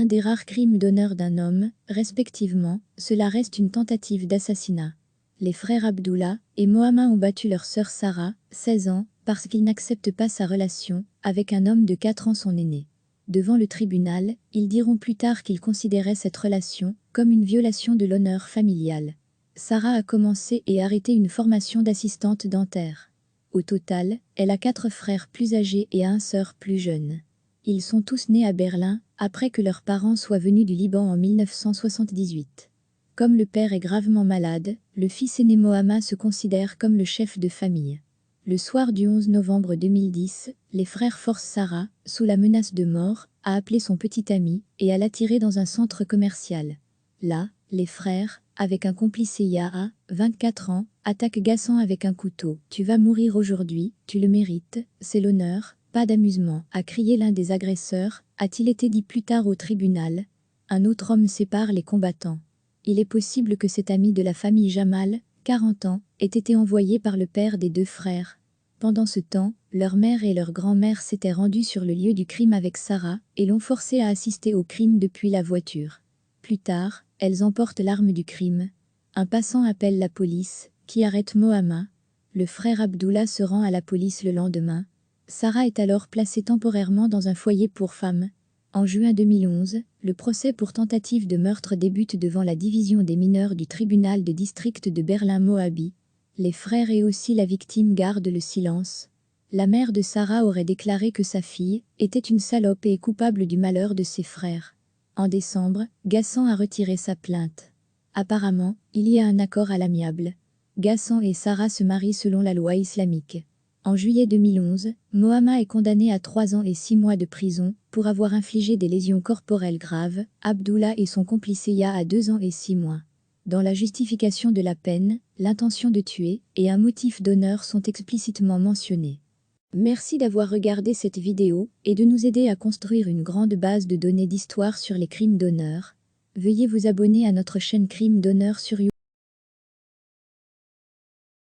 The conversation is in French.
l'un des rares crimes d'honneur d'un homme, respectivement, cela reste une tentative d'assassinat. Les frères Abdullah et Mohammed ont battu leur sœur Sarah, 16 ans, parce qu'ils n'acceptent pas sa relation avec un homme de 4 ans son aîné. Devant le tribunal, ils diront plus tard qu'ils considéraient cette relation comme une violation de l'honneur familial. Sarah a commencé et arrêté une formation d'assistante dentaire. Au total, elle a 4 frères plus âgés et une sœur plus jeune. Ils sont tous nés à Berlin, après que leurs parents soient venus du Liban en 1978. Comme le père est gravement malade, le fils aîné Mohammed se considère comme le chef de famille. Le soir du 11 novembre 2010, les frères forcent Sarah, sous la menace de mort, à appeler son petit ami et à l'attirer dans un centre commercial. Là, les frères, avec un complice Yaha, 24 ans, attaquent Gassan avec un couteau. « Tu vas mourir aujourd'hui, tu le mérites, c'est l'honneur, pas d'amusement », a crié l'un des agresseurs, a-t-il été dit plus tard au tribunal. Un autre homme sépare les combattants. Il est possible que cet ami de la famille Jamal, 40 ans, ait été envoyé par le père des 2 frères. Pendant ce temps, leur mère et leur grand-mère s'étaient rendues sur le lieu du crime avec Sarah et l'ont forcée à assister au crime depuis la voiture. Plus tard, elles emportent l'arme du crime. Un passant appelle la police, qui arrête Mohammed. Le frère Abdullah se rend à la police le lendemain. Sarah est alors placée temporairement dans un foyer pour femmes. En juin 2011, le procès pour tentative de meurtre débute devant la division des mineurs du tribunal de district de Berlin-Moabi. Les frères et aussi la victime gardent le silence. La mère de Sarah aurait déclaré que sa fille était une salope et est coupable du malheur de ses frères. En décembre, Gassan a retiré sa plainte. Apparemment, il y a un accord à l'amiable. Gassan et Sarah se marient selon la loi islamique. En juillet 2011, Mohammed est condamné à 3 ans et 6 mois de prison pour avoir infligé des lésions corporelles graves, Abdullah et son complice Yaha à 2 ans et 6 mois. Dans la justification de la peine, l'intention de tuer et un motif d'honneur sont explicitement mentionnés. Merci d'avoir regardé cette vidéo et de nous aider à construire une grande base de données d'histoire sur les crimes d'honneur. Veuillez vous abonner à notre chaîne Crimes d'honneur sur YouTube.